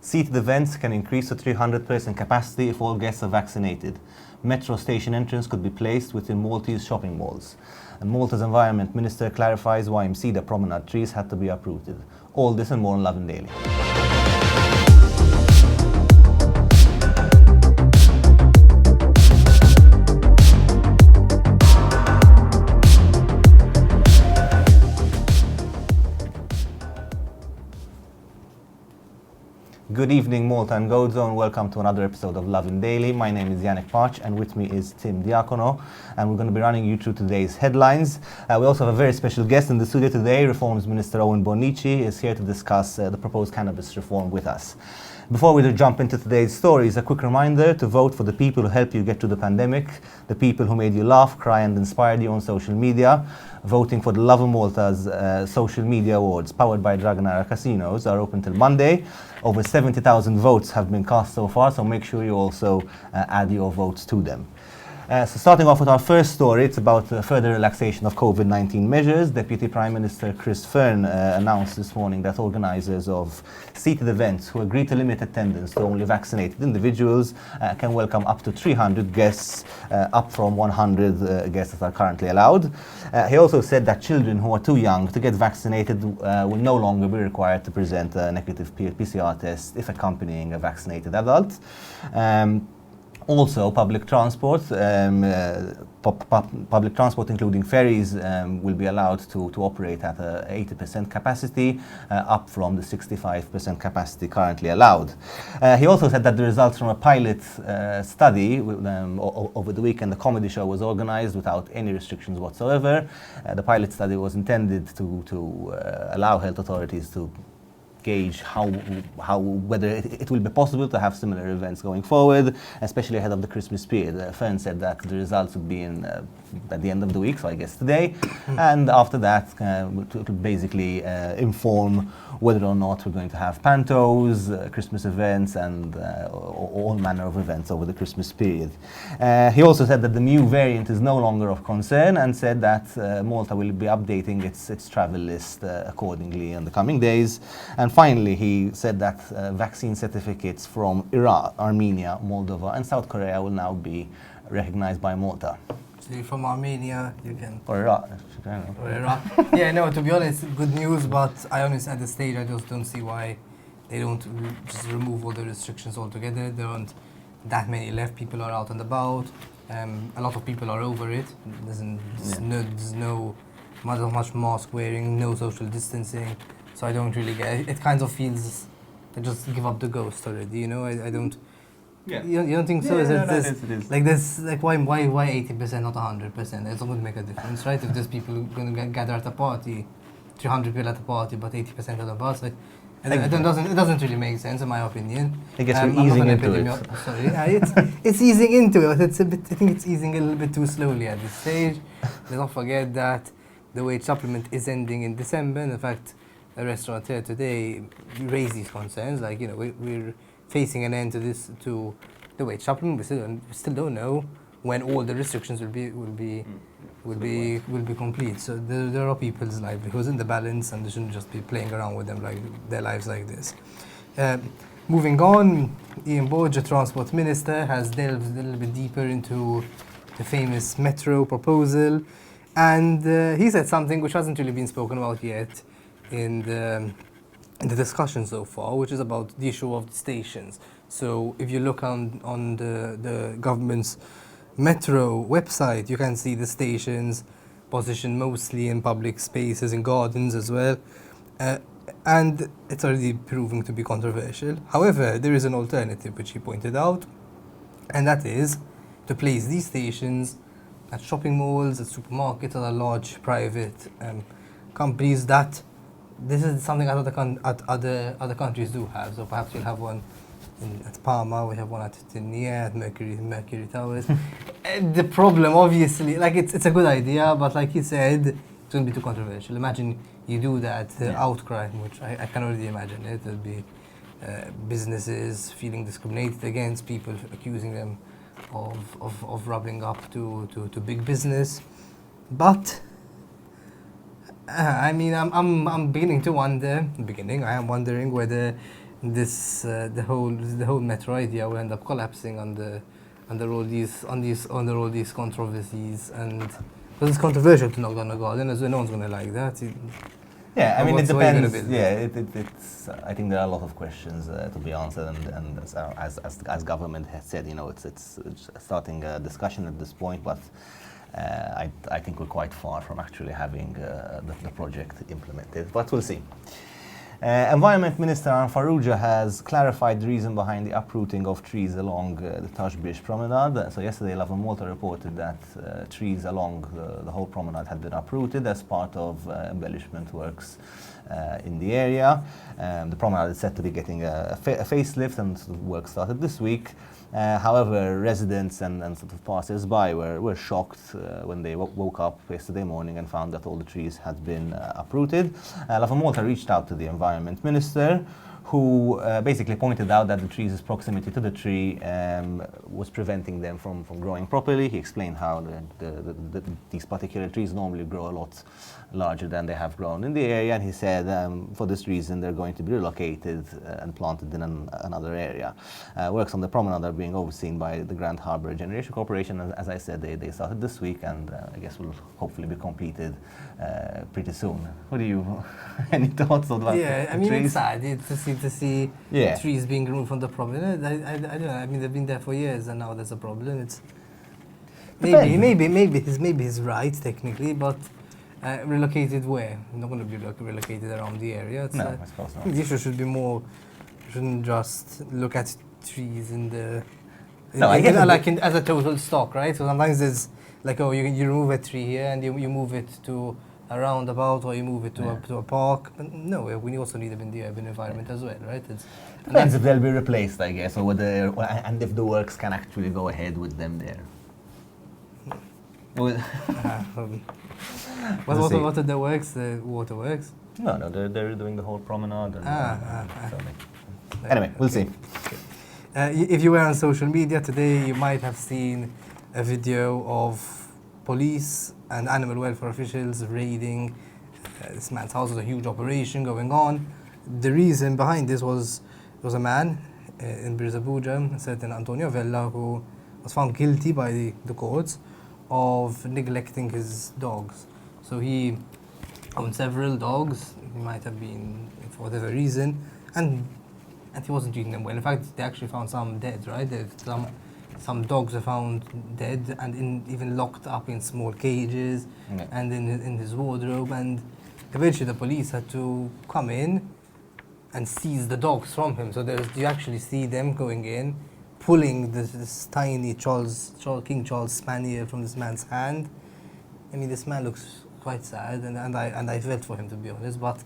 Seated events can increase to 300-person capacity if all guests are vaccinated. Metro station entrance could be placed within Maltese shopping malls. And Malta's Environment Minister clarifies why Cedar Promenade trees had to be uprooted. All this and more on Lovin Daily. Good evening, Malta and Gozo, and welcome to another episode of Lovin Daily. My name is Yannick, and with me is Tim Diacono, and we're going to be running you through today's headlines. We also have a very special guest in the studio today. Reforms Minister Owen Bonnici is here to discuss the proposed cannabis reform with us. Before we jump into today's stories, a quick reminder to vote for the people who helped you get through the pandemic, the people who made you laugh, cry and inspired you on social media. Voting for the Lovin Malta's social media awards powered by Dragonara Casinos are open till Monday. Over 70,000 votes have been cast so far, so make sure you also add your votes to them. So starting off with our first story, it's about further relaxation of COVID-19 measures. Deputy Prime Minister Chris Fearn announced this morning that organisers of seated events who agree to limit attendance to only vaccinated individuals can welcome up to 300 guests, up from 100 guests that are currently allowed. He also said that children who are too young to get vaccinated will no longer be required to present a negative PCR test if accompanying a vaccinated adult. Also, public transport, including ferries, will be allowed to operate at 80% capacity, up from the 65% capacity currently allowed. He also said that the results from a pilot study over the weekend, the comedy show was organized without any restrictions whatsoever. The pilot study was intended to allow health authorities to gauge whether it will be possible to have similar events going forward, especially ahead of the Christmas period. Fearn said that the results would be at the end of the week, so I guess today, and after that to basically inform whether or not we're going to have pantos, Christmas events, and all manner of events over the Christmas period. He also said that the new variant is no longer of concern, and said that Malta will be updating its travel list accordingly in the coming days. And finally, he said that vaccine certificates from Iraq, Armenia, Moldova, and South Korea will now be recognized by Malta. So you're from Armenia, you can... Or Iraq. Or Iraq. Yeah, no, to be honest, good news, but I honestly, at this stage, I just don't see why they don't just remove all the restrictions altogether. There aren't that many left. People are out and about. A lot of people are over it. There's no much mask wearing, no social distancing. So I don't really get it. It kind of feels they just give up the ghost already, you know? I don't... Yeah. You don't think so? Yeah, it is. Like this, like why 80%, not 100%? It's not going to make a difference, right? If there's people going to gather at a party, 300 people at a party, but 80% of the bus, like, it doesn't really make sense in my opinion. I guess we're easing into it. Sorry, yeah, it's easing into it. I think it's easing a little bit too slowly at this stage. Let's not forget that the wage supplement is ending in December. And in fact, a restaurateur today raised these concerns. Like, you know, we're facing an end to the wage supplement. We still don't know when all the restrictions will be complete. So there are people's livelihoods in the balance, and they shouldn't just be playing around with them like their lives like this. Moving on, Ian Borge, Transport Minister, has delved a little bit deeper into the famous metro proposal, and he said something which hasn't really been spoken about yet in the discussion so far, which is about the issue of the stations. So if you look on the government's metro website, you can see the stations positioned mostly in public spaces and gardens as well, and it's already proving to be controversial. However, there is an alternative which he pointed out, and that is to place these stations at shopping malls, at supermarkets, at large private companies. That this is something other countries do have. So perhaps you'll have one at Parma, we have one at Tinia, at Mercury Towers. The problem, obviously, like it's a good idea, but like you said, it's going to be too controversial. Imagine you do that, outcry, which I can already imagine it. There'll be businesses feeling discriminated against, people accusing them of rubbing up to big business. But I mean, I'm beginning to wonder. I am wondering whether the whole metro idea will end up collapsing under all these controversies, and because it's controversial to knock down a garden, as well, no one's going to like that. Yeah, I mean, it What are you gonna depends. build? Yeah, it's. I think there are a lot of questions to be answered, and as government has said, it's starting a discussion at this point, but I think we're quite far from actually having the project implemented. But we'll see. Environment Minister Anne Farrugia has clarified the reason behind the uprooting of trees along the Taj Brish Promenade. So yesterday, Lovin Malta reported that trees along the whole promenade had been uprooted as part of embellishment works in the area. The promenade is said to be getting a facelift, and work started this week. However, residents and sort of passers-by were shocked when they woke up yesterday morning and found that all the trees had been uprooted. Lovin Malta reached out to the Environment Minister, who basically pointed out that the trees' proximity to the tree was preventing them from growing properly. He explained how these particular trees normally grow a lot larger than they have grown in the area, and he said for this reason they're going to be relocated and planted in another area. Works on the promenade are being overseen by the Grand Harbour Generation Corporation, and as I said, they started this week, and I guess will hopefully be completed pretty soon. What do you, any thoughts on that? Yeah, I mean, trees? it's sad to see Yeah. trees being removed from the promenade. I don't know. I mean, they've been there for years, and now there's a problem. It's maybe he's right technically, but relocated where? Not going to be relocated around the area. It's, No, I suppose not. the issue should be more. Shouldn't just look at trees in the. No, I get it. As a total stock, right? So sometimes there's like, oh, you remove a tree here and you move it to a roundabout, or you move it to a park. But no, we also need them in the urban environment as well, right? Depends if they'll be replaced, I guess, or whether, and if the works can actually go ahead with them there. What are the works? The waterworks? No, they're doing the whole promenade. And, Okay. Anyway, we'll see. If you were on social media today, you might have seen a video of police and animal welfare officials raiding this man's house. There's a huge operation going on. The reason behind this was a man in Birzabuja, a certain Antonio Vella, who was found guilty by the courts of neglecting his dogs. So he owned several dogs. He might have been, for whatever reason, and he wasn't treating them well. In fact, they actually found some dead, right? Some dogs were found dead and even locked up in small cages and in his wardrobe. And eventually the police had to come in and seize the dogs from him. So you actually see them going in, pulling this tiny King Charles Spaniel from this man's hand. I mean, this man looks quite sad, and I felt for him, to be honest. But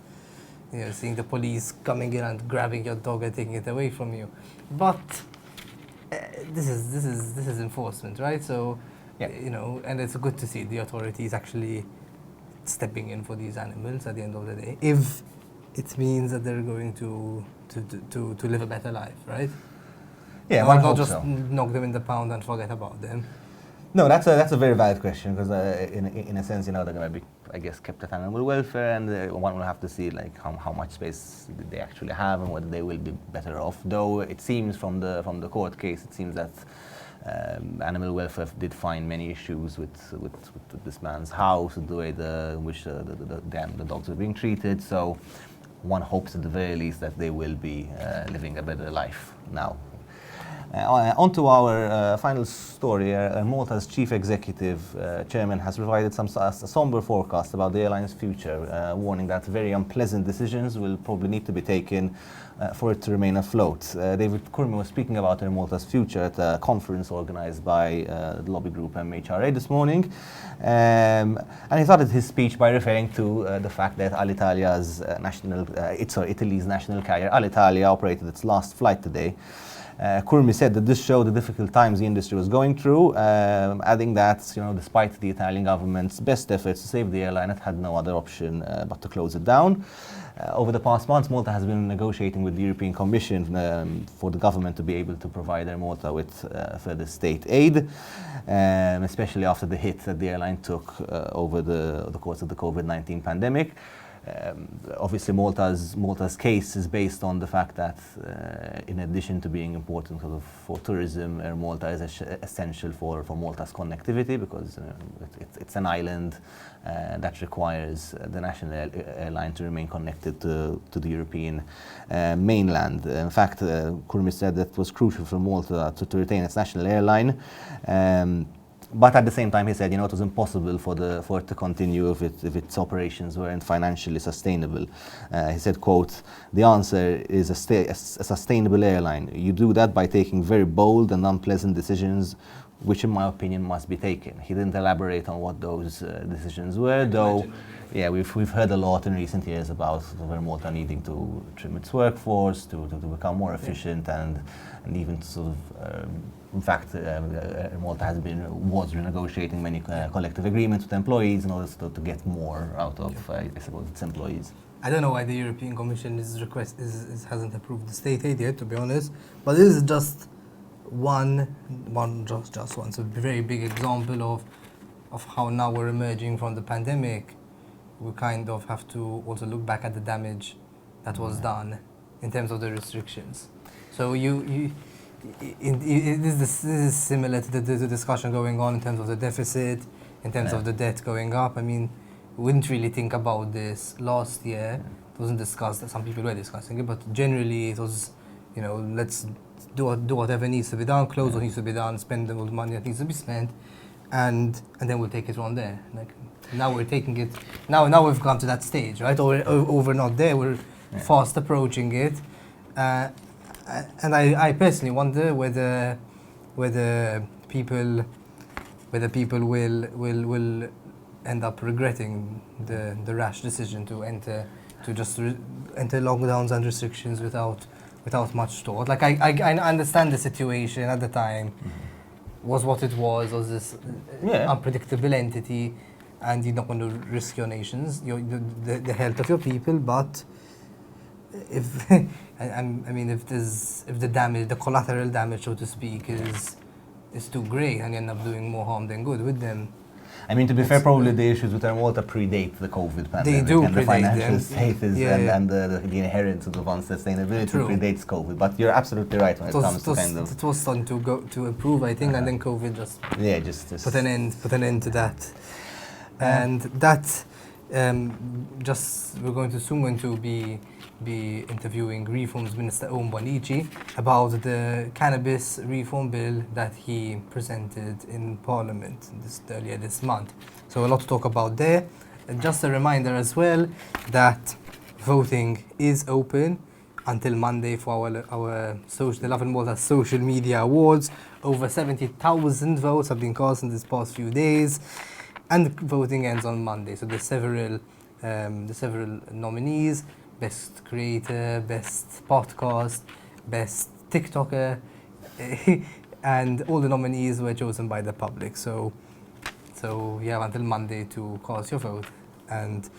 seeing the police coming in and grabbing your dog and taking it away from you. But this is enforcement, right? So and it's good to see the authorities actually stepping in for these animals at the end of the day, if it means that they're going to live a better life, right? Yeah, not just knock them in the pound and forget about them. No, that's a very valid question, because in a sense, they're going to be, I guess, kept at animal welfare, and one will have to see like how much space they actually have and whether they will be better off. Though it seems from the court case, it seems that animal welfare did find many issues with this man's house, the way in which the dogs were being treated. So one hopes at the very least that they will be living a better life now. On to our final story. Malta's chief executive chairman has provided a somber forecast about the airline's future, warning that very unpleasant decisions will probably need to be taken for it to remain afloat. David Kurmi was speaking about Air Malta's future at a conference organized by the lobby group MHRA this morning. And he started his speech by referring to the fact that Alitalia's Italy's national carrier Alitalia operated its last flight today. Kurmi said that this showed the difficult times the industry was going through, adding that despite the Italian government's best efforts to save the airline, it had no other option but to close it down. Over the past months, Malta has been negotiating with the European Commission for the government to be able to provide Air Malta with further state aid, especially after the hit that the airline took over the course of the COVID-19 pandemic. obviously Malta's case is based on the fact that in addition to being important sort of for tourism, Air Malta is essential for Malta's connectivity, because it's an island that requires the national airline to remain connected to the European mainland. In fact, Kurmi said that it was crucial for Malta to retain its national airline. But at the same time, he said, it was impossible for it to continue if its operations weren't financially sustainable. He said, quote, "The answer is a sustainable airline. You do that by taking very bold and unpleasant decisions, which in my opinion must be taken." He didn't elaborate on what those decisions were, though. Yeah, we've heard a lot in recent years about Air Malta needing to trim its workforce, to become more efficient, and even sort of, in fact, Air Malta was renegotiating many collective agreements with employees in order to get more out of, I suppose, its employees. I don't know why the European Commission hasn't approved the state aid yet, to be honest, but this is just one, so a very big example of how now we're emerging from the pandemic. We kind of have to also look back at the damage that was done in terms of the restrictions. So this is similar to the discussion going on in terms of the deficit, in terms of the debt going up. I mean, we didn't really think about this last year. It wasn't discussed. Some people were discussing it, but generally it was, let's do whatever needs to be done, close what needs to be done, spend all the money that needs to be spent, and then we'll take it from there. Like, now we're taking it. Now we've come to that stage, right? Or we're not there. We're fast approaching it, and I personally wonder whether people will end up regretting the rash decision to enter lockdowns and restrictions without much thought. Like I understand the situation at the time was what it was this unpredictable entity. And you're not going to risk your nations, the health of your people. But if the damage, the collateral damage, so to speak, is too great, and you end up doing more harm than good with them. I mean, to be fair, probably the issues with Air Malta predate the COVID pandemic. They do and predate the financial them. status and the inherent sort of unsustainability predates COVID. But you're absolutely right when it comes to kind of. It was starting to improve, I think, and then COVID just put an end to that. And that, we're going to be interviewing Reforms Minister Owen Bonnici about the cannabis reform bill that he presented in Parliament earlier this month. So a lot to talk about there. And just a reminder as well that voting is open until Monday for the Lovin Malta social media awards. Over 70,000 votes have been cast in these past few days. And voting ends on Monday. So there's several nominees: best creator, best podcast, best TikToker, and all the nominees were chosen by the public. So you have until Monday to cast your vote. And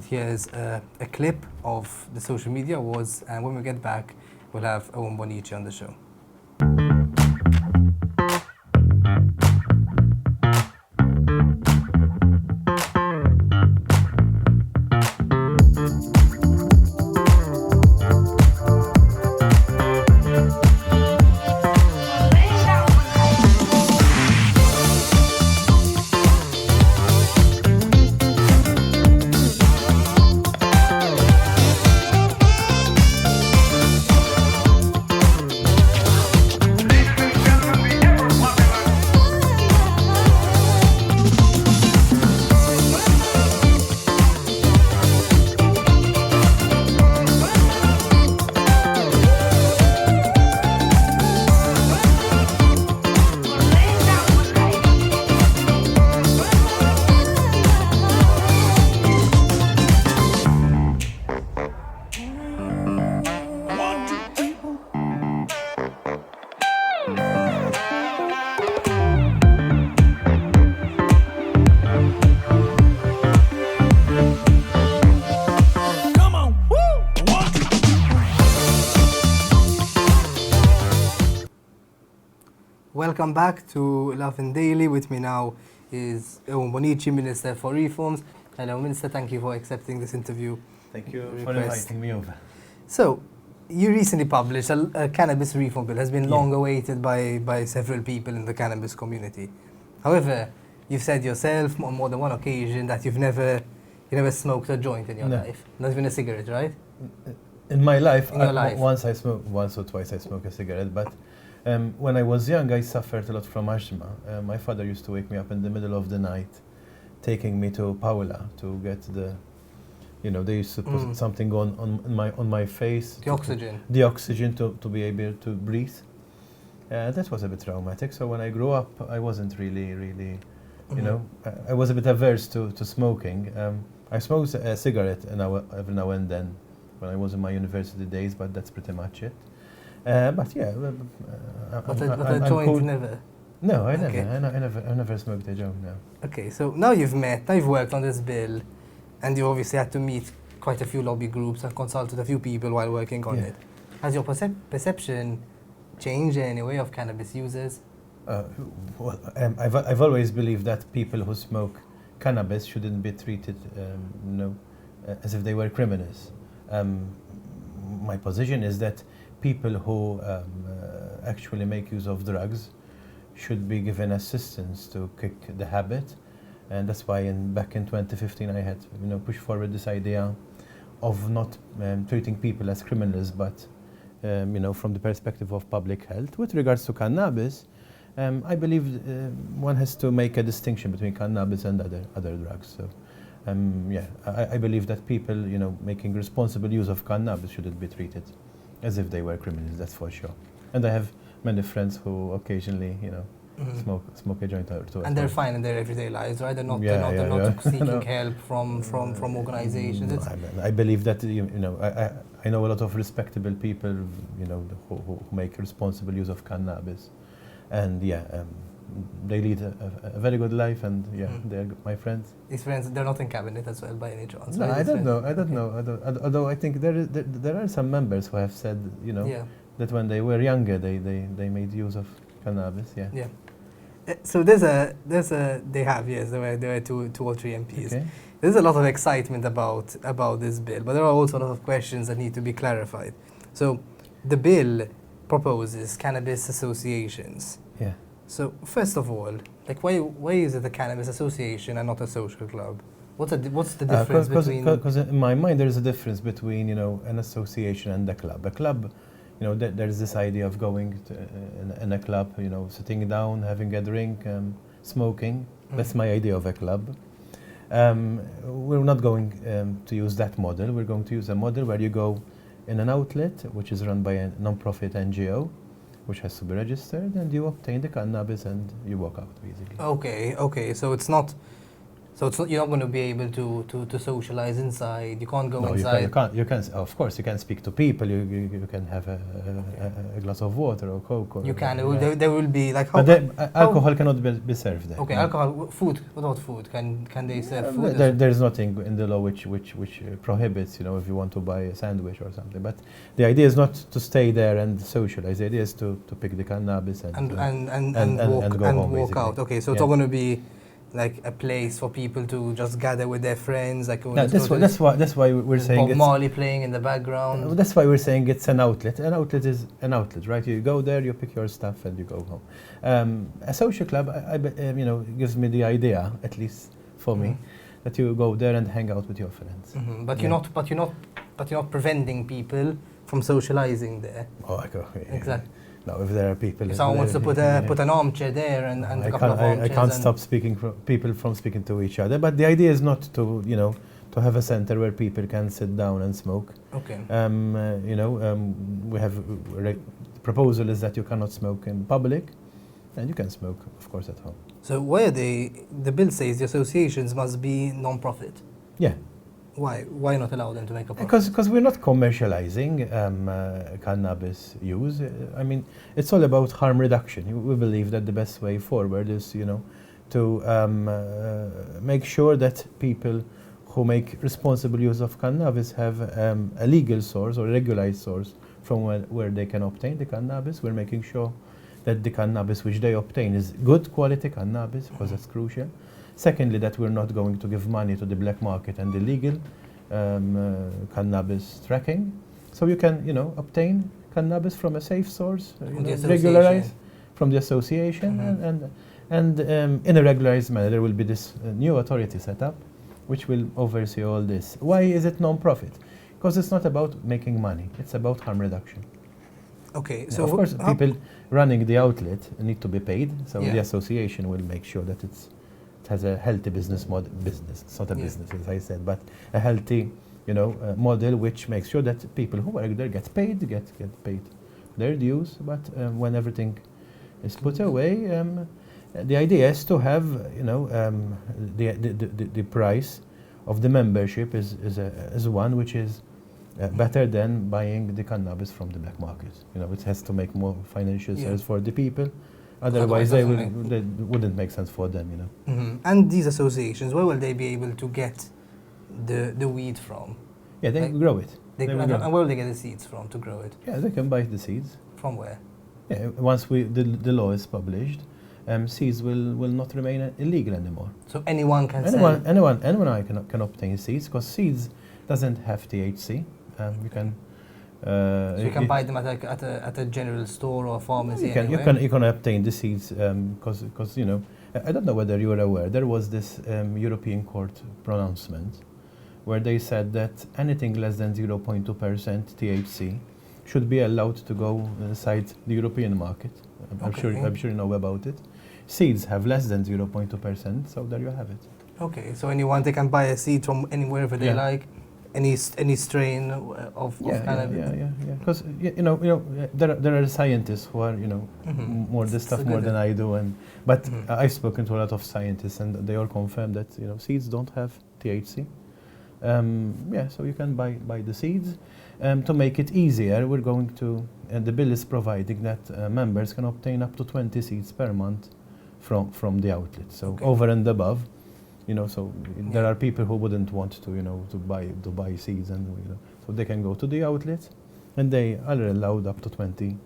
here's a clip of the social media awards. And when we get back, we'll have Owen Bonnici on the show. Welcome back to Lovin Daily. With me now is Owen Bonnici, Minister for Reforms. Hello, Minister. Thank you for accepting this interview. Thank you for Request. inviting me over. So, you recently published a cannabis reform bill. Has been long awaited by several people in the cannabis community. However, you've said yourself on more than one occasion that you never smoked a joint in your life. Not even a cigarette, right? In my life, In your life. once or twice I smoked a cigarette, but when I was young, I suffered a lot from asthma. My father used to wake me up in the middle of the night, taking me to Paula to get they used to put something on my face. The oxygen to be able to breathe. That was a bit traumatic. So when I grew up, I wasn't really, I was a bit averse to smoking. I smoked a cigarette every now and then when I was in my university days, but that's pretty much it. But yeah, but a joint never. No, I Okay. never. I never smoked a joint. No. Okay, so now you've worked on this bill, and you obviously had to meet quite a few lobby groups and consulted a few people while working on it. Has your perception changed in any way of cannabis users? I've always believed that people who smoke cannabis shouldn't be treated, as if they were criminals. My position is that people who actually make use of drugs should be given assistance to kick the habit, and that's why back in 2015 I had pushed forward this idea of not treating people as criminals, but from the perspective of public health. With regards to cannabis, I believe one has to make a distinction between cannabis and other drugs. So, I believe that people, making responsible use of cannabis shouldn't be treated as if they were criminals. That's for sure. And I have many friends who occasionally, smoke a joint or two. And they're fine in their everyday lives, right? They're not seeking help from organizations. I believe that I know a lot of respectable people, who make responsible use of cannabis, and they lead a very good life, and they're my friends. These friends, they're not in cabinet as well by any chance. No, right? I don't know. Although I think there are some members who have said, that when they were younger, they made use of cannabis. Yeah. So there were two or three MPs. Okay. There's a lot of excitement about this bill, but there are also a lot of questions that need to be clarified. So the bill proposes cannabis associations. Yeah. So first of all, why is it a cannabis association and not a social club? What's the difference between? Because in my mind there is a difference between an association and a club. A club, there's this idea of going in a club, sitting down, having a drink, smoking. That's my idea of a club. We're not going to use that model. We're going to use a model where you go in an outlet which is run by a non-profit NGO, which has to be registered, and you obtain the cannabis and you walk out, basically. Okay. So it's not. You're not going to be able to socialize inside. You can't go inside. You can. Of course, you can speak to people. You can have a glass of water or Coke. You can. There will be But alcohol cannot be served there. Okay, alcohol. Food. What about food? Can they serve food? There's nothing in the law which prohibits. If you want to buy a sandwich or something. But the idea is not to stay there and socialize. The idea is to pick the cannabis and go home, walk out. Okay, so it's not going to be like a place for people to just gather with their friends, that's why we're saying Bob Marley playing in the background. That's why we're saying it's an outlet. An outlet is an outlet, right? You go there, you pick your stuff, and you go home. A social club, gives me the idea, at least for me, that you go there and hang out with your friends. But you're not preventing people from socializing there. Oh, okay. Exactly. No, if there are people. If someone wants to put an armchair there and a couple of armchairs. I can't stop people from speaking to each other. But the idea is not to to have a center where people can sit down and smoke. Okay. We have proposal is that you cannot smoke in public, and you can smoke, of course, at home. So why are the bill says the associations must be non-profit? Yeah. Why not allow them to make a profit? Because we're not commercializing cannabis use. I mean, it's all about harm reduction. We believe that the best way forward is, to make sure that people who make responsible use of cannabis have a legal source or regularized source from where they can obtain the cannabis. We're making sure that the cannabis which they obtain is good quality cannabis, because that's crucial. Secondly, that we're not going to give money to the black market and illegal cannabis tracking. So you can, obtain cannabis from a safe source, regularized from the association, and in a regularized manner. There will be this new authority set up, which will oversee all this. Why is it non-profit? Because it's not about making money; it's about harm reduction. Okay, So of course, people running the outlet need to be paid. So the association will make sure that it has a healthy business model. It's not a business, as I said, but a healthy, model which makes sure that people who work there get paid their dues. But when everything is put away, the idea is to have, the price of the membership is one which is better than buying the cannabis from the black market. It has to make more financial sense for the people. Otherwise, they wouldn't make sense for them. And these associations, where will they be able to get the weed from? Yeah, they grow it. And where will they get the seeds from to grow it? Yeah, they can buy the seeds. From where? Yeah, once the law is published, seeds will not remain illegal anymore. So anyone can anyone can obtain seeds, because seeds doesn't have THC. You can. So you can buy them at a general store or pharmacy. You can obtain the seeds because I don't know whether you are aware. There was this European Court pronouncement where they said that anything less than 0.2% THC should be allowed to go inside the European market. I'm sure you know about it. Seeds have less than 0.2%, so there you have it. Okay, so they can buy a seed from anywhere they like. Any strain of cannabis. Yeah. Because there are scientists who are more this stuff more than I do, but I've spoken to a lot of scientists and they all confirm that seeds don't have THC. So you can buy the seeds. To make it easier, we're going to the bill is providing that members can obtain up to 20 seeds per month from the outlet. So over and above. So there are people who wouldn't want to buy seeds, and so they can go to the outlet, and they are allowed up to 20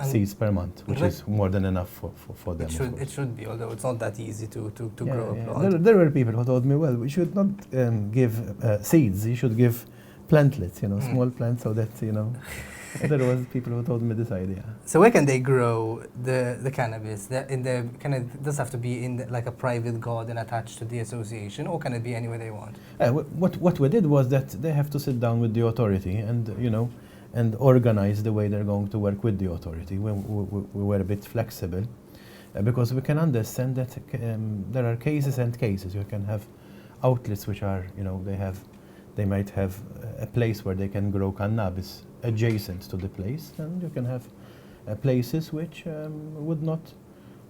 seeds per month, which is more than enough for them. It should be, although it's not that easy to grow a plant. There were people who told me, well, we should not give seeds. You should give plantlets, small plants, so that there was people who told me this idea. So where can they grow the cannabis? Does have to be in like a private garden attached to the association, or can it be anywhere they want? What we did was that they have to sit down with the authority and organize the way they're going to work with the authority. We were a bit flexible because we can understand that there are cases and cases. You can have outlets which are they might have a place where they can grow cannabis adjacent to the place, and you can have places which would not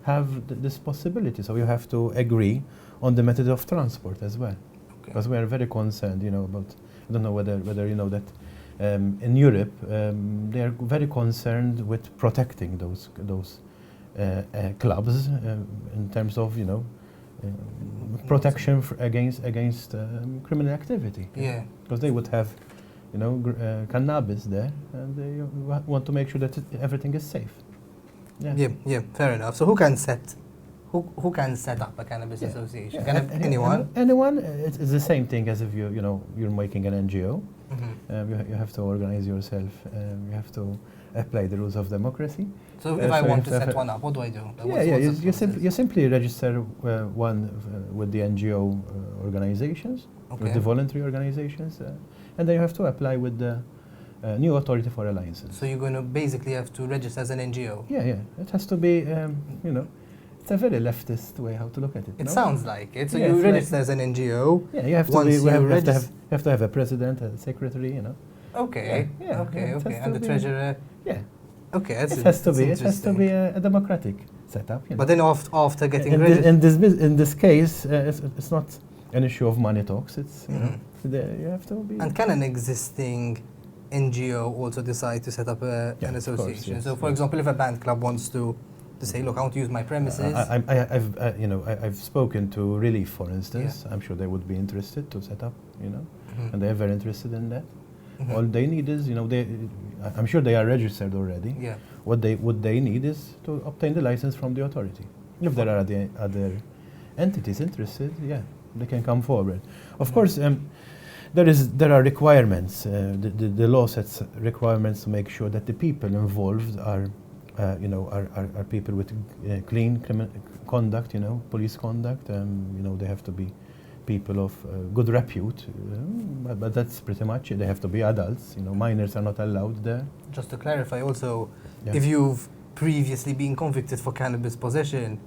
have this possibility. So you have to agree on the method of transport as well, because we are very concerned, about. I don't know whether you know that in Europe they are very concerned with protecting those clubs in terms of protection against criminal activity. Yeah, because they would have. Cannabis there, and they want to make sure that everything is safe. Yeah, fair enough. So who can set up a cannabis association? Anyone? Anyone. It's the same thing as if you're making an NGO. You have to organize yourself. You have to apply the rules of democracy. So if I want to set one up, what do I do? You simply register one with the NGO organizations, with the voluntary organizations. And then you have to apply with the new authority for a license. So you're going to basically have to register as an NGO? Yeah. It has to be, it's a very leftist way how to look at it. It sounds like it. So you register as an NGO. Yeah, you have to have a president, a secretary, Okay. And the treasurer. Yeah. Okay, it has to be a democratic setup. But then after getting registered, in this case, it's not an issue of money talks. It's you have to be. And can an existing NGO also decide to set up an association? Course, yes, so, for example, if a band club wants to say, look, I want to use my premises. I've spoken to Relief, for instance. I'm sure they would be interested to set up, and they're very interested in that. All they need is, I'm sure they are registered already. Yeah. What they need is to obtain the license from the authority. If there are other entities interested, yeah, they can come forward. Of course, there are requirements. The law sets requirements to make sure that the people involved are people with clean conduct, police conduct. They have to be people of good repute. But that's pretty much it. They have to be adults. Minors are not allowed there. Just to clarify, also, Yeah. if you've previously been convicted for cannabis possession,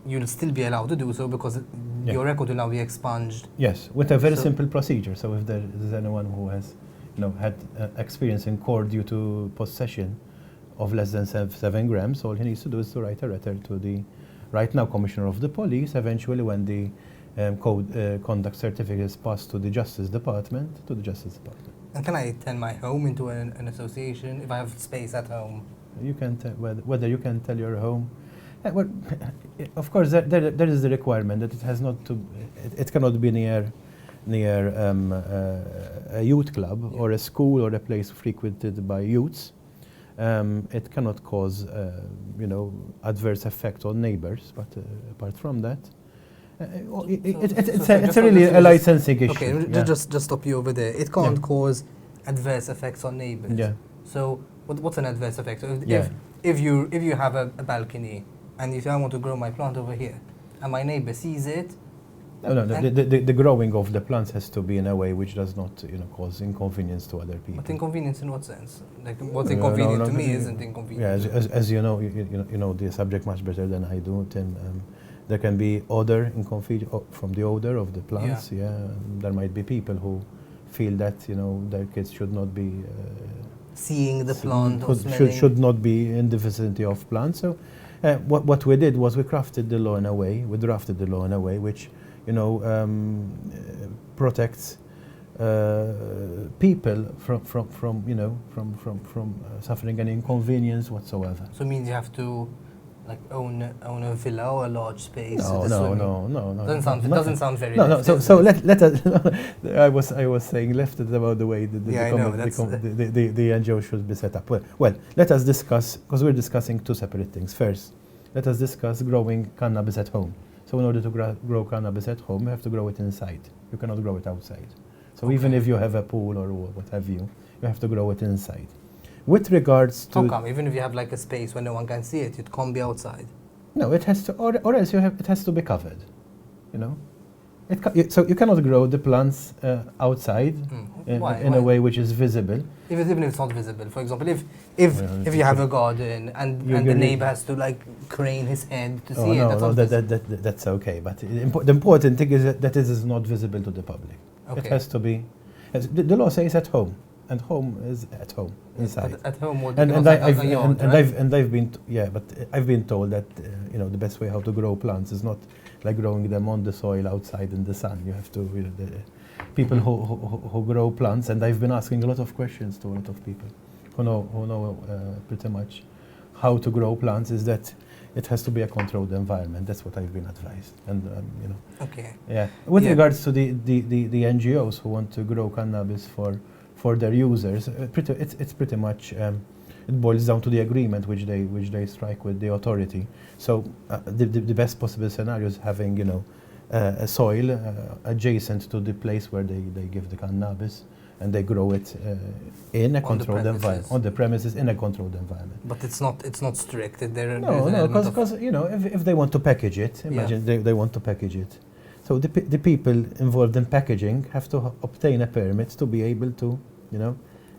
you'll still be allowed to do so because Yeah. your record will now be expunged. Yes, with a very So- simple procedure. So if there is anyone who has, had experience in court due to possession of less than 7 grams, all he needs to do is to write a letter to the, right now, Commissioner of the Police. Eventually, when the conduct certificate is passed to the Justice Department, And can I turn my home into an association if I have space at home? You can tell whether you can tell your home. Well, of course, there is the requirement that it has not to. It cannot be near a youth club or a school or a place frequented by youths. It cannot cause, adverse effect on neighbors. But apart from that, it's really a licensing issue. Okay, Yeah. just stop you over there. It can't Yeah. cause adverse effects on neighbors. Yeah. So what's an adverse effect? So Yeah. if you have a balcony and you say I want to grow my plant over here, and my neighbor sees it, No. The growing of the plants has to be in a way which does not, cause inconvenience to other people. but inconvenience in what sense? Like what's No, inconvenient no, to me no, isn't Yeah, inconvenient. as you know the subject much better than I do, Tim. There can be odor from the odor of the plants. Yeah. There might be people who feel that their kids should not be Seeing the plant or smelling. should not be in the vicinity of plants. So what we did was we drafted the law in a way which protects people from suffering any inconvenience whatsoever. So it means you have to like own a villa or a large space. No. Doesn't sound very. No. leftist. So let us. I was saying left it about the way Yeah, I know, that's the NGO should be set up. Well, let us discuss, because we're discussing two separate things. First, let us discuss growing cannabis at home. So in order to grow cannabis at home, you have to grow it inside. You cannot grow it outside. So even if you have a pool or what have you, you have to grow it inside. With regards to... How come? Even if you have like a space where no one can see it, it can't be outside. No, it has to, or else it has to be covered. So you cannot grow the plants outside Why? in a way which is visible. Even if it's not visible. For example, if you have a garden and the really- neighbor has to like crane his head to see it, That's okay. But the important thing is that it is not visible to the public. It Okay. has to be. The law says at home, and home is at home inside. At home, what I've been told that the best way how to grow plants is not like growing them on the soil outside in the sun. You have to people who grow plants, and I've been asking a lot of questions to a lot of people who know pretty much how to grow plants. Is that it has to be a controlled environment. That's what I've been advised, and Okay. yeah. With Yeah. regards to the NGOs who want to grow cannabis for their users, it's pretty much it boils down to the agreement which they strike with the authority. So the best possible scenario is having a soil adjacent to the place where they give the cannabis, and they grow it in a controlled environment on the premises in a controlled environment. But it's not strict. No, because if they want to package it, imagine they want to package it. So the people involved in packaging have to obtain a permit to be able to,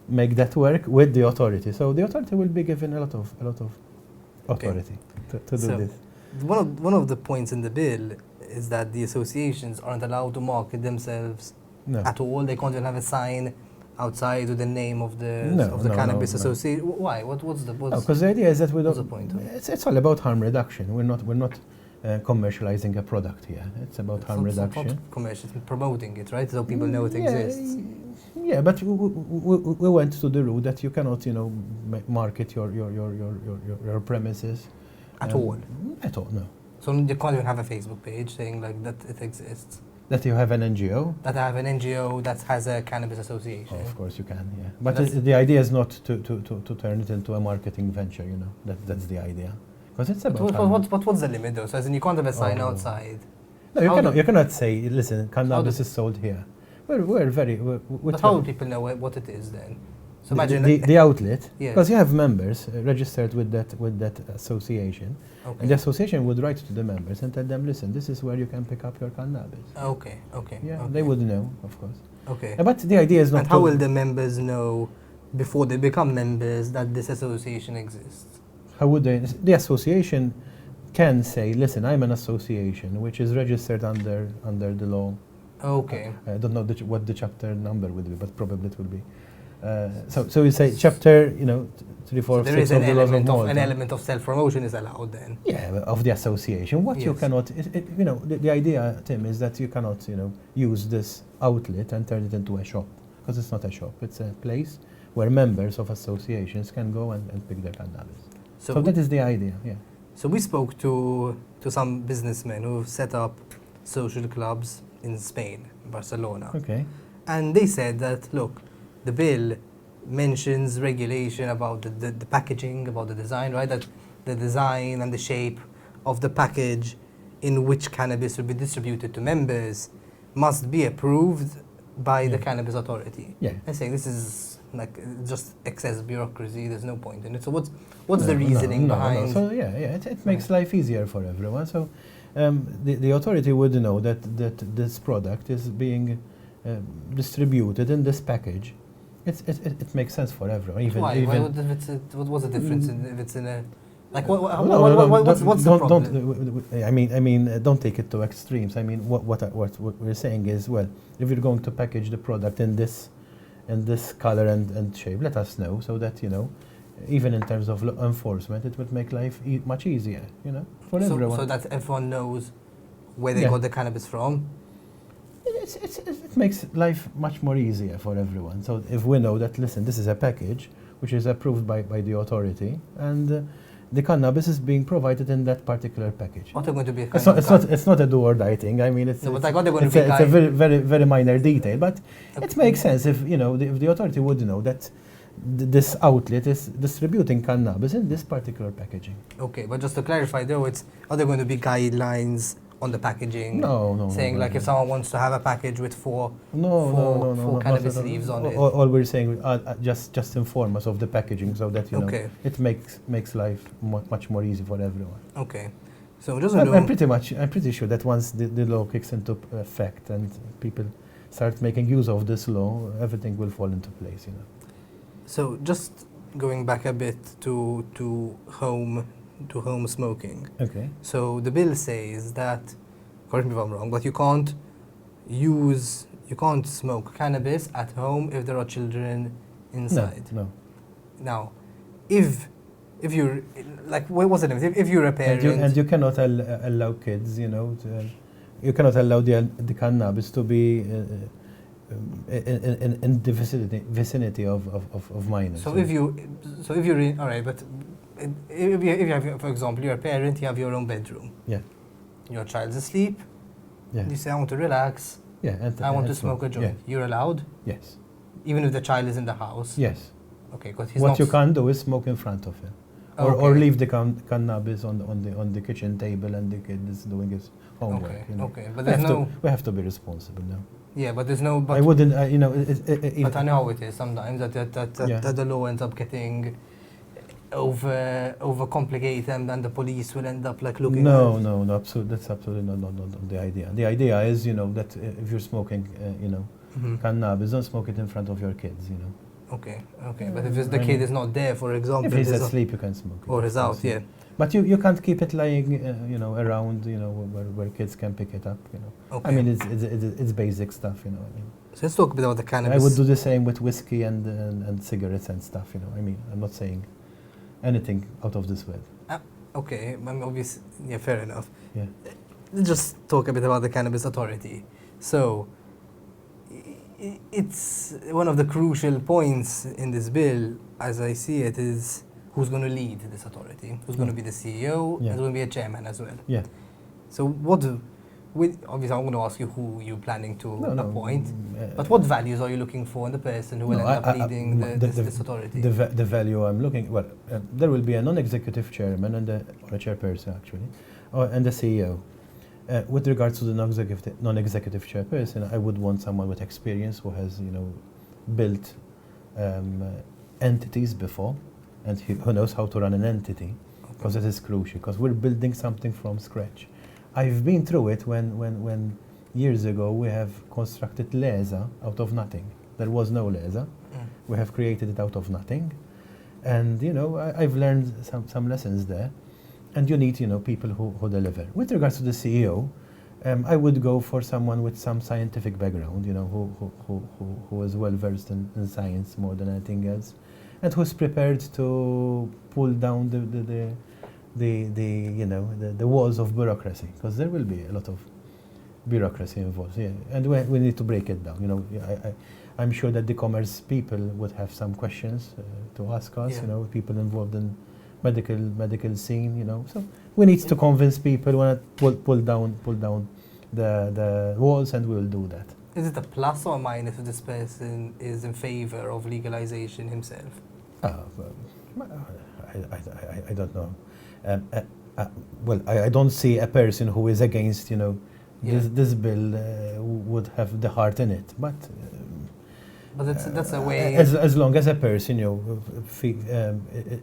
make that work with the authority. So the authority will be given a lot of authority to do this. One of the points in the bill is that the associations aren't allowed to market themselves at all. They can't even have a sign outside with the name of the cannabis association. Why? What's the because the idea is that we don't. What's the point? It's all about harm reduction. We're not commercializing a product here. It's about harm reduction. It's not commercial. It's promoting it, right? So people know it exists. Yeah, but we went to the route that you cannot, market your premises At all? At all, no. So you can't even have a Facebook page saying like that it exists. That you have an NGO? That I have an NGO that has a cannabis association. Oh, of course you can, yeah. But the idea is not to turn it into a marketing venture, That's the idea. Because it's about... But what's the limit though? So as in you can't have a sign outside. No, you cannot say, listen, cannabis is sold here. We're But how will people know what it is then? So imagine the outlet, Yeah. because you have members registered with that association, Okay. and the association would write to the members and tell them, listen, this is where you can pick up your cannabis. Okay. Yeah, okay. they would know, of course. Okay. But the idea is not. And how will the members know before they become members that this association exists? How would they? The association can say, listen, I'm an association which is registered under the law. Okay. I don't know what the chapter number would be, but probably it will be. So you say chapter, 3, 4, So there 6 is of the laws of an Malta. element of self-promotion is allowed then. Yeah, of the association. What you Yes. cannot, the idea, Tim, is that you cannot, use this outlet and turn it into a shop, because it's not a shop. It's a place where members of associations can go and pick their cannabis. So that is the idea. Yeah. So we spoke to some businessmen who set up social clubs in Spain, Barcelona. Okay. And they said that, look, the bill mentions regulation about the packaging, about the design, right? That the design and the shape of the package in which cannabis will be distributed to members must be approved by the Cannabis Authority. Yeah. I'm saying this is like just excess bureaucracy, there's no point in it. So what's the reasoning behind? So it makes life easier for everyone. So the authority would know that this product is being distributed in this package. It makes sense for everyone. Why? Even What was the difference if it's in a like No, what's the problem? Don't take it to extremes. I mean, what we're saying is, well, if you're going to package the product in this color and shape, let us know so that even in terms of enforcement, it would make life much easier, for everyone. So that everyone knows where they got the cannabis from. It makes life much more easier for everyone. So if we know that, listen, this is a package which is approved by the authority, and the cannabis is being provided in that particular package. What are going to be? It's not a do or die thing. I mean, it's No, but it's, I got they're going it's, to be a, it's a very very very minor detail, but it makes sense if if the authority would know that this outlet is distributing cannabis in this particular packaging. Okay, but just to clarify, though, are there going to be guidelines on the packaging? No. Saying like if someone wants to have a package with four cannabis leaves on it. All we're saying, just inform us of the packaging so that it makes life much more easy for everyone. Okay, so just I'm pretty sure that once the law kicks into effect and people start making use of this law, everything will fall into place. So just going back a bit to home smoking. Okay. So the bill says that, correct me if I'm wrong, but you can't smoke cannabis at home if there are children inside. No. Now, if you're like, what was it? If you're a parent, and you cannot allow kids, you cannot allow the cannabis to be in the vicinity of minors. So if you're in, all right, but if you have, for example, you're a parent, you have your own bedroom. Yeah. Your child's asleep. Yeah. You say, I want to relax. Yeah. I want to smoke a joint. Yeah. You're allowed, Yes. even if the child is in the house. Yes. Okay, because he's What not. you can't do is smoke in front of him, or leave the cannabis on the kitchen table and the kid is doing his homework. Okay, but there's no. We have to be responsible now. Yeah, but there's no. But I wouldn't. But I know how it is sometimes that the law ends up getting over complicated, and the police will end up like looking. No, absolutely. That's absolutely not the idea. The idea is, that if you're smoking, cannabis, don't smoke it in front of your kids. Okay. But if the kid is not there, for example, if he's asleep, you can smoke it. or is out, yeah. But you can't keep it lying, around, where kids can pick it up. Okay. I mean, it's basic stuff. So let's talk a bit about the cannabis. I would do the same with whiskey and cigarettes and stuff. I mean, I'm not saying anything out of this world. Okay, obviously, yeah, fair enough. Yeah. Let's just talk a bit about the Cannabis Authority. So, it's one of the crucial points in this bill, as I see it, is who's going to lead this authority, who's going to be the CEO, and who's going to be a chairman as well. Yeah. So obviously I'm going to ask you who you're planning to appoint, but what values are you looking for in the person who will end up leading this authority? The value I'm looking, there will be a non-executive chairman or a chairperson actually, and the CEO. With regards to the non-executive chairperson, I would want someone with experience who has, built entities before, and who knows how to run an entity, because it is crucial, because we're building something from scratch. I've been through it when years ago we have constructed LESA out of nothing. There was no LESA. We have created it out of nothing. And, I've learned some lessons there. And you need, people who deliver. With regards to the CEO, I would go for someone with some scientific background, who is well versed in science more than anything else, and who's prepared to pull down the walls of bureaucracy, because there will be a lot of bureaucracy involved. Yeah, and we need to break it down. I'm sure that the commerce people would have some questions to ask us. Yeah. People involved in medical scene. So we need to convince people when pull down the walls, and we will do that. Is it a plus or minus if this person is in favor of legalization himself? I don't know. I don't see a person who is against, this bill would have the heart in it. But that's a way. As long as a person,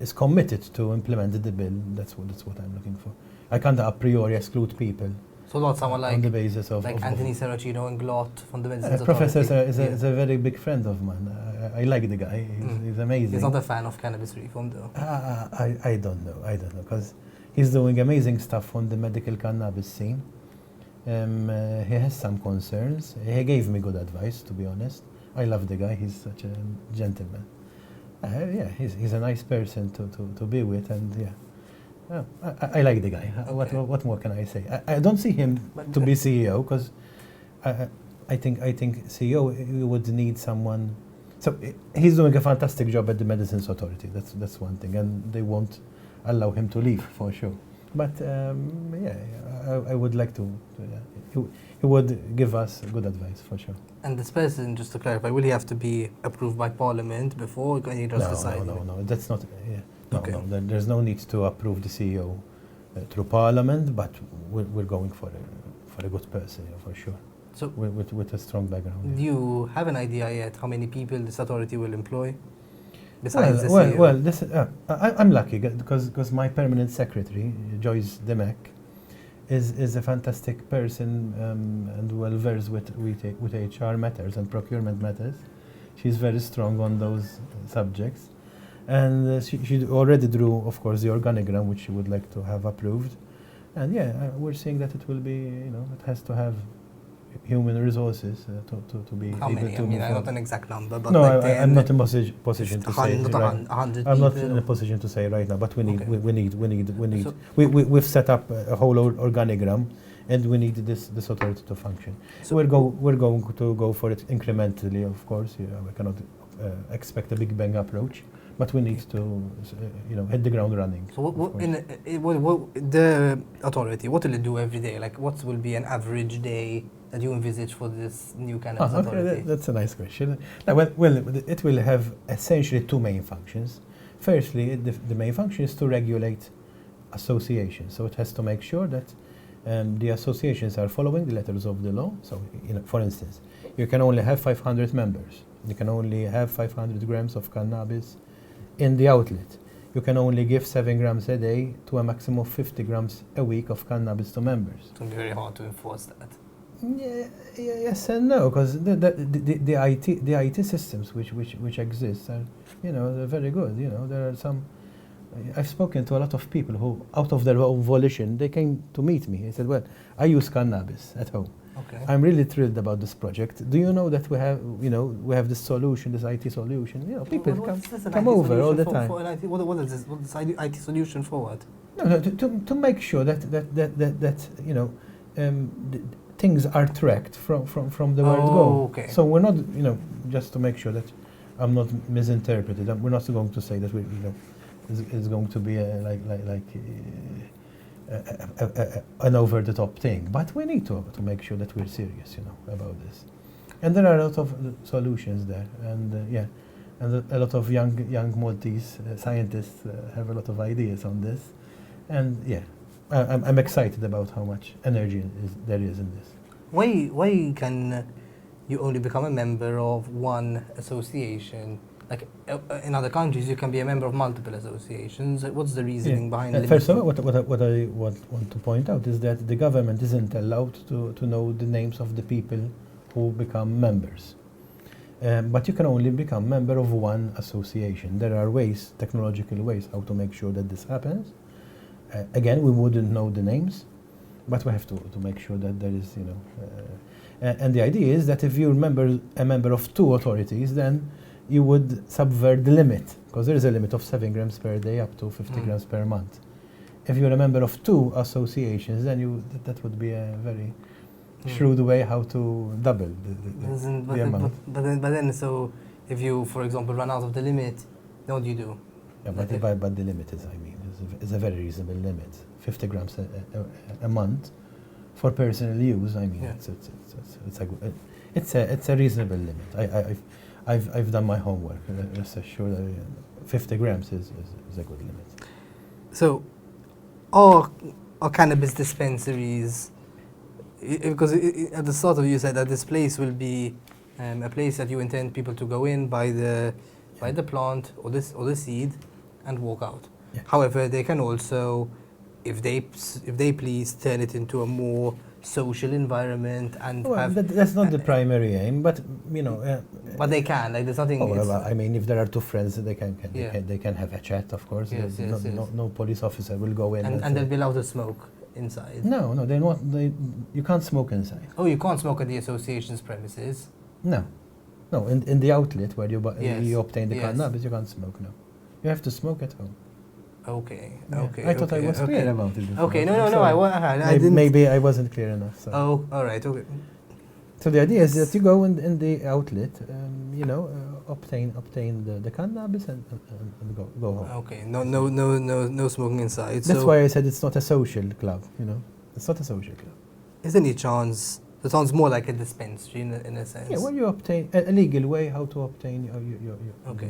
is committed to implement the bill, that's what I'm looking for. I can't a priori exclude people. So not someone like on the basis of Anthony Serracino and Glot from the Medicines Professor Authority. is a very big friend of mine. I like the guy. He's amazing. He's not a fan of cannabis reform, though. I don't know, because he's doing amazing stuff on the medical cannabis scene. He has some concerns. He gave me good advice, to be honest. I love the guy. He's such a gentleman. He's a nice person to be with, and I like the guy. Okay. What more can I say? I don't see him to be CEO, because I think CEO you would need someone. So he's doing a fantastic job at the Medicines Authority. That's one thing, and they won't allow him to leave for sure. But I would like to. He would give us good advice for sure. And this person, just to clarify, will he have to be approved by Parliament before he just decide? No, that's not. Okay. There's no need to approve the CEO through Parliament, but we're going for a good person, for sure. So, with a strong background. Do you have an idea yet how many people this authority will employ? Besides the CEO? This, I'm lucky because my permanent secretary, Joyce Demek, is a fantastic person and well versed with HR matters and procurement matters. She's very strong on those subjects. And she already drew, of course, the organigram, which she would like to have approved. And we're seeing that it will be, it has to have human resources to be how able many? to I mean, move not an exact number, but no, like I'm not in position to say. Not Right. 100 I'm not people. in a position to say right now, but we need. Okay. We need. So- We've set up a whole organigram, and we need this authority to function. So- We're going to go for it incrementally, of course. We cannot expect a big bang approach, but we need to hit the ground running. So what the authority, what will it do every day? Like what will be an average day that you envisage for this new cannabis authority? That's a nice question. It will have essentially two main functions. Firstly, the main function is to regulate associations. So it has to make sure that the associations are following the letters of the law. So, for instance, you can only have 500 members. You can only have 500 grams of cannabis in the outlet. You can only give 7 grams a day to a maximum of 50 grams a week of cannabis to members. It's going to be very hard to enforce that. Yes and no, because the IT systems which exist are they're very good. There are some. I've spoken to a lot of people who, out of their own volition, they came to meet me. They said, "Well, I use cannabis at home. Okay. I'm really thrilled about this project. Do you know that we have this solution, this IT solution? People come over all the time. What is this? What is IT solution for what? No, to make sure that things are tracked from the word go. Okay. So we're not, just to make sure that I'm not misinterpreted. We're not going to say that it's going to be an over-the-top thing. But we need to make sure that we're serious, about this. And there are a lot of solutions there, and and a lot of young Maltese scientists have a lot of ideas on this, and I'm excited about how much energy there is in this. Why can you only become a member of one association? Like in other countries, you can be a member of multiple associations. What's the reasoning behind limiting? First of all, what I want to point out is that the government isn't allowed to know the names of the people who become members. But you can only become member of one association. There are ways, technological ways, how to make sure that this happens. Again, we wouldn't know the names, but we have to make sure that there is, and the idea is that if you're a member of two authorities, then you would subvert the limit, because there is a limit of 7 grams per day up to 50 grams per month. If you're a member of two associations, then that would be a very shrewd way how to double the amount. But then, so if you, for example, run out of the limit, then what do you do? Yeah, but the limit is a very reasonable limit. 50 grams a month for personal use. I mean, it's a reasonable limit. I've done my homework. Rest assured that 50 grams is a good limit. So, are cannabis dispensaries? Because at the start of you said that this place will be a place that you intend people to go in, buy the plant or the seed, and walk out. Yeah. However, they can also, if they please, turn it into a more social environment and have. That's not the primary aim, but but they can. Like there's nothing. I mean, if there are two friends, they can have a chat. Of course, yes. No police officer will go in. And they'll be allowed to smoke inside. No, they're not. You can't smoke inside. Oh, you can't smoke at the association's premises. No, in the outlet where you obtain the cannabis, you can't smoke. No, you have to smoke at home. Okay. I thought I was clear about it before. Okay, no, I didn't. Maybe I wasn't clear enough. So. Oh, all right, okay. So the idea is that you go in the outlet, obtain the cannabis and go home. Okay, no smoking inside. That's why I said it's not a social club. It's not a social club. Is there any chance? It sounds more like a dispensary in a sense. Yeah, well, you obtain a legal way how to obtain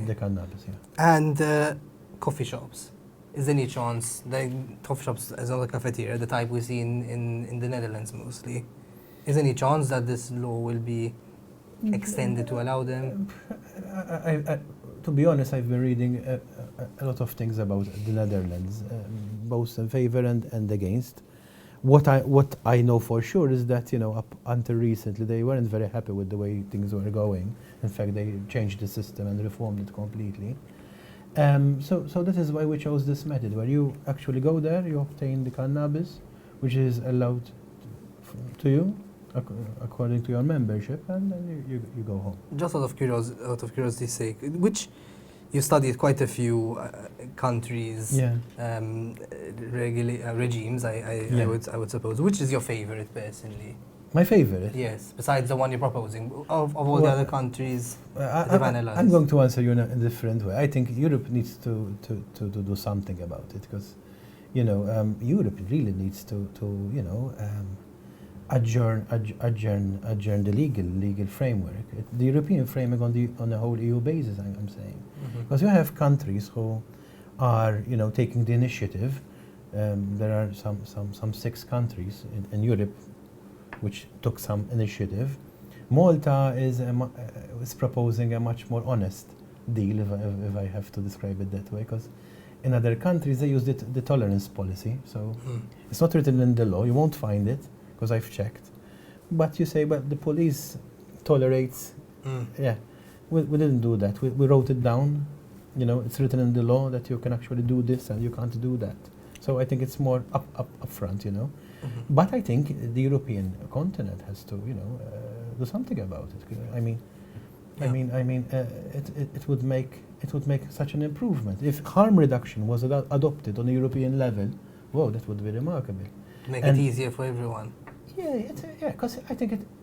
the cannabis. Yeah. And coffee shops. Is there any chance that coffee shops, as well as cafeteria, the type we see in the Netherlands mostly, is there any chance that this law will be extended to allow them? To be honest, I've been reading a lot of things about the Netherlands, both in favor and against. What I know for sure is that up until recently they weren't very happy with the way things were going. In fact, they changed the system and reformed it completely. So that is why we chose this method, where you actually go there, you obtain the cannabis, which is allowed to you according to your membership, and then you go home. Just out of curiosity's sake, which you studied quite a few countries, regimes. I would suppose. Which is your favorite personally? My favorite? Yes, besides the one you're proposing, of all the other countries I'm going to answer you in a different way. I think Europe needs to do something about it, because, Europe really needs to adjourn the legal framework. The European framework on a whole EU basis, I'm saying. Because you have countries who are, taking the initiative. There are some 6 countries in Europe which took some initiative. Malta is proposing a much more honest deal, if I have to describe it that way, because in other countries they use the tolerance policy. So it's not written in the law, you won't find it, because I've checked. But you say, but the police tolerates. Yeah, we didn't do that. We wrote it down. It's written in the law that you can actually do this and you can't do that. So I think it's more up front, But I think the European continent has to, do something about it. It would make such an improvement if harm reduction was adopted on a European level. Whoa, that would be remarkable. To make it easier for everyone. Yeah, because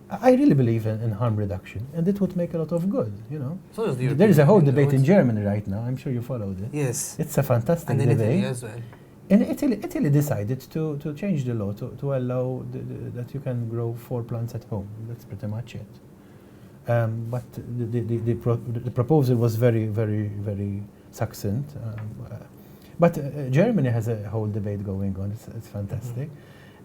I really believe in harm reduction, and it would make a lot of good. So does the there is a whole debate in Germany right now. I'm sure you followed it. Yes, it's a fantastic and in debate. Italy as well. In Italy decided to change the law to allow that you can grow 4 plants at home. That's pretty much it. But the proposal was very, very, very succinct. But Germany has a whole debate going on. It's fantastic.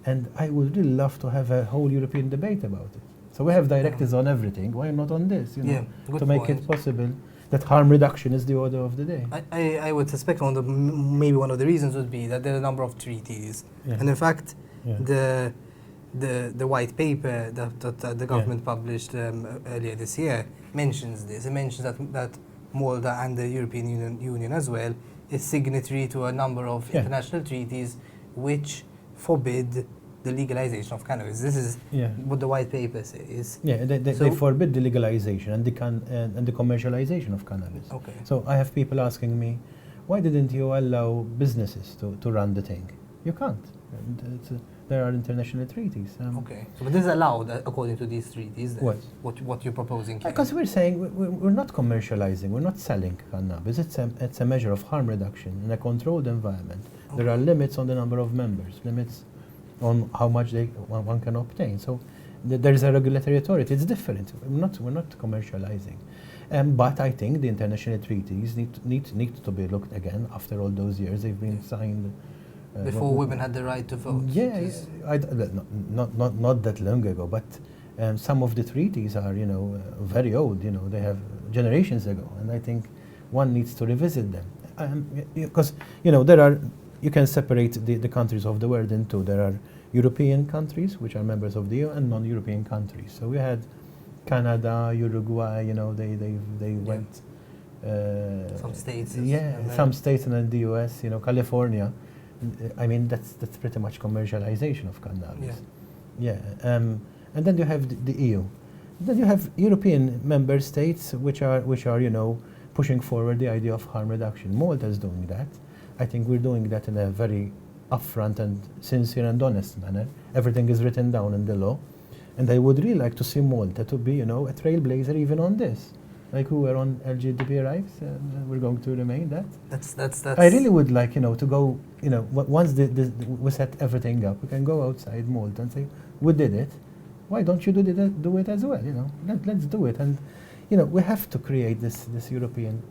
And I would really love to have a whole European debate about it. So we have directives on everything. Why not on this? You know, Yeah, good to make point. it possible that harm reduction is the order of the day. I would suspect maybe one of the reasons would be that there are a number of treaties, Yeah. and in fact, Yeah. the white paper that the government published earlier this year mentions this. It mentions that Malta and the European Union as well is signatory to a number of international treaties which forbid the legalization of cannabis. This is what the white paper says. Yeah, they forbid the legalization and the commercialization of cannabis. Okay. So I have people asking me, why didn't you allow businesses to run the thing? You can't. And there are international treaties. Okay. So, but this is allowed according to these treaties. Then? What? What you're proposing here? Because we're saying we're not commercializing, we're not selling cannabis. It's a measure of harm reduction in a controlled environment. Okay. There are limits on the number of members, limits on how much one can obtain. So there is a regulatory authority. It's different. We're not commercializing. But I think the international treaties need to be looked again after all those years they've been signed. Before women had the right to vote. Yeah, not that long ago, but some of the treaties are very old. They have generations ago, and I think one needs to revisit them because you can separate the countries of the world into there are European countries which are members of the EU and non-European countries. So we had Canada, Uruguay. They went. Some states. Some states, and in the US, California. I mean, that's pretty much commercialization of cannabis. Yeah. And then you have the EU. Then you have European member states which are pushing forward the idea of harm reduction. Malta is doing that. I think we're doing that in a very upfront and sincere and honest manner. Everything is written down in the law, and I would really like to see Malta to be a trailblazer even on this. Like we were on LGBT rights, and we're going to remain that. That's. I really would like to go. Once we set everything up, we can go outside Malta and say, we did it. Why don't you do it as well? Let's do it. And we have to create this European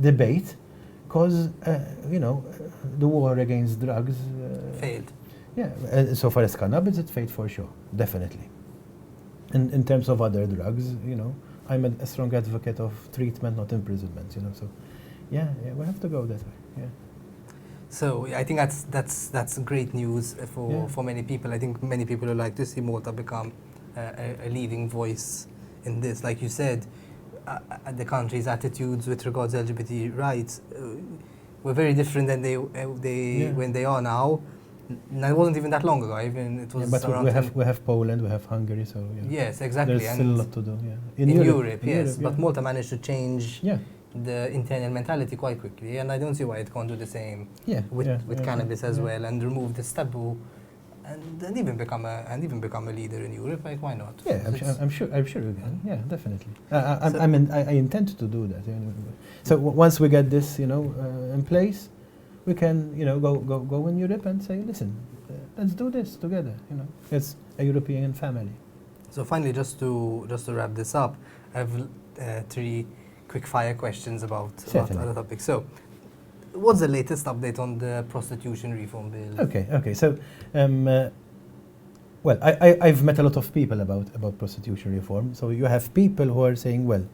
debate, because the war against drugs failed. Yeah, so far as cannabis, it failed for sure, definitely. In terms of other drugs, I'm a strong advocate of treatment, not imprisonment. So, yeah, we have to go that way. Yeah. So I think that's great news for many people. I think many people would like to see Malta become a leading voice in this. Like you said, the country's attitudes with regards to LGBT rights were very different than when they are now. And it wasn't even that long ago. Even it was. But we have Poland, we have Hungary, so yes, exactly. There's still a lot to do. Yeah. In Europe, yes. But Malta managed to change the internal mentality quite quickly, and I don't see why it can't do the same with cannabis as well, and remove this taboo, and even become a leader in Europe. Like, why not? Yeah, I'm sure we can. Yeah, definitely. I intend to do that. So once we get this, in place, we can, go in Europe and say, listen, let's do this together. It's a European family. So finally, just to wrap this up, I have 3 quick fire questions about other topics. So, what's the latest update on the prostitution reform bill? Okay. So, well, I've met a lot of people about prostitution reform. So you have people who are saying, well,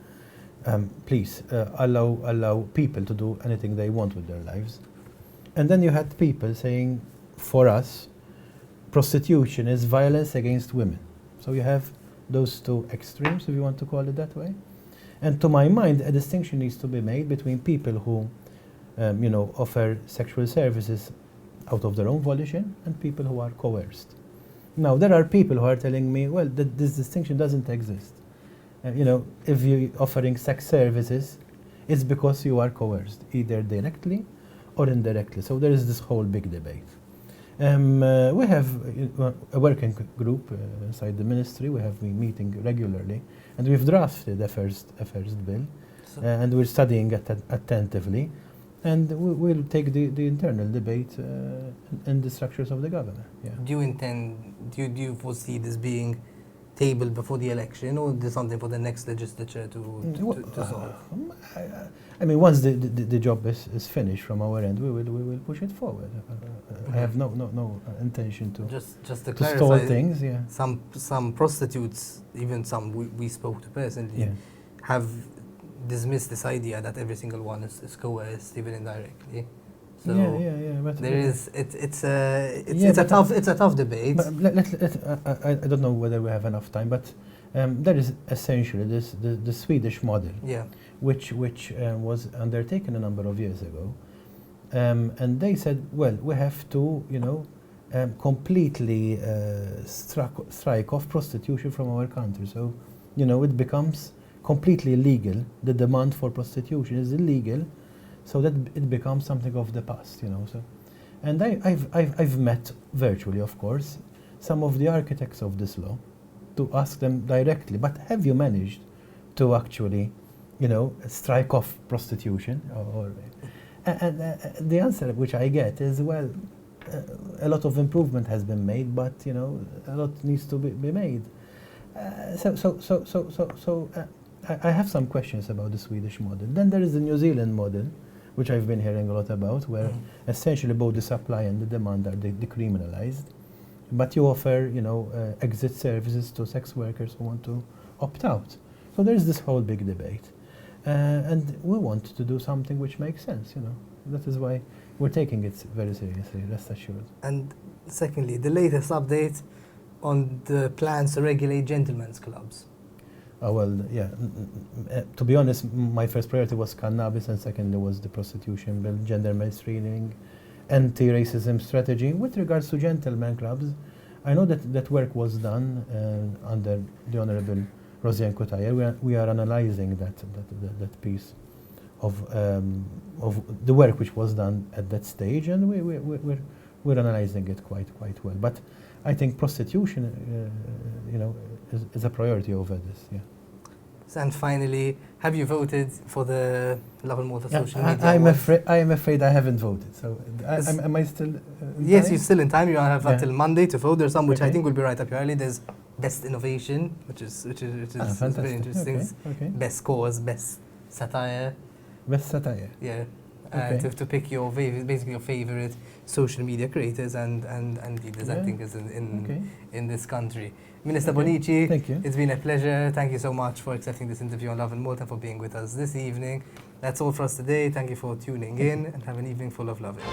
please allow people to do anything they want with their lives. And then you had people saying, for us, prostitution is violence against women. So you have those 2 extremes, if you want to call it that way. And to my mind, a distinction needs to be made between people who, offer sexual services out of their own volition and people who are coerced. Now, there are people who are telling me, well, this distinction doesn't exist. If you're offering sex services, it's because you are coerced, either directly or indirectly. So there is this whole big debate. We have a working group inside the ministry. We have been meeting regularly, and we've drafted a first bill, and we're studying it attentively, and we'll take the internal debate in the structures of the government. Yeah. Do you foresee this being tabled before the election, or is this something for the next legislature to solve? I mean, once the job is finished from our end, we will push it forward. I have no intention to just to stall clarify things. Yeah. Some prostitutes, even some we spoke to personally, Yeah. have dismissed this idea that every single one is coerced, even indirectly. So yeah. But there is it's Yeah, a tough debate. But I don't know whether we have enough time, but there is essentially the Swedish model, Yeah. which was undertaken a number of years ago, and they said, well, we have to, completely strike off prostitution from our country. So, it becomes completely illegal. The demand for prostitution is illegal, so that it becomes something of the past. So, and I've met virtually, of course, some of the architects of this law to ask them directly, but have you managed to actually, strike off prostitution? And the answer which I get is, well, a lot of improvement has been made, but a lot needs to be made. I have some questions about the Swedish model. Then there is the New Zealand model, which I've been hearing a lot about, where essentially both the supply and the demand are decriminalized, but you offer, exit services to sex workers who want to opt out. So there is this whole big debate, and we want to do something which makes sense. That is why we're taking it very seriously. Rest assured. And secondly, the latest update on the plans to regulate gentlemen's clubs. Well, yeah. To be honest, my first priority was cannabis, and secondly was the prostitution bill, gender mainstreaming, anti-racism strategy. With regards to gentlemen clubs, I know that work was done under the Honourable Rosian Kutaya. We are analysing that piece of the work which was done at that stage, and we're analysing it quite well. But I think prostitution, is a priority over this. Yeah. And finally, have you voted for the Lovin Malta social media? I am afraid I haven't voted. So am I still? Yes, time? you're still in time. You have until Monday to vote. There's some which I Okay. think will be right up your alley. There's best innovation, which is fantastic. very interesting. Okay. Best cause, best satire. Best satire. Yeah. Okay. To pick your basically your favorite social media creators and leaders and thinkers in this country. Minister Bonnici, Thank you. it's been a pleasure. Thank you so much for accepting this interview on Lovin Malta, for being with us this evening. That's all for us today. Thank you for tuning in, and have an evening full of loving.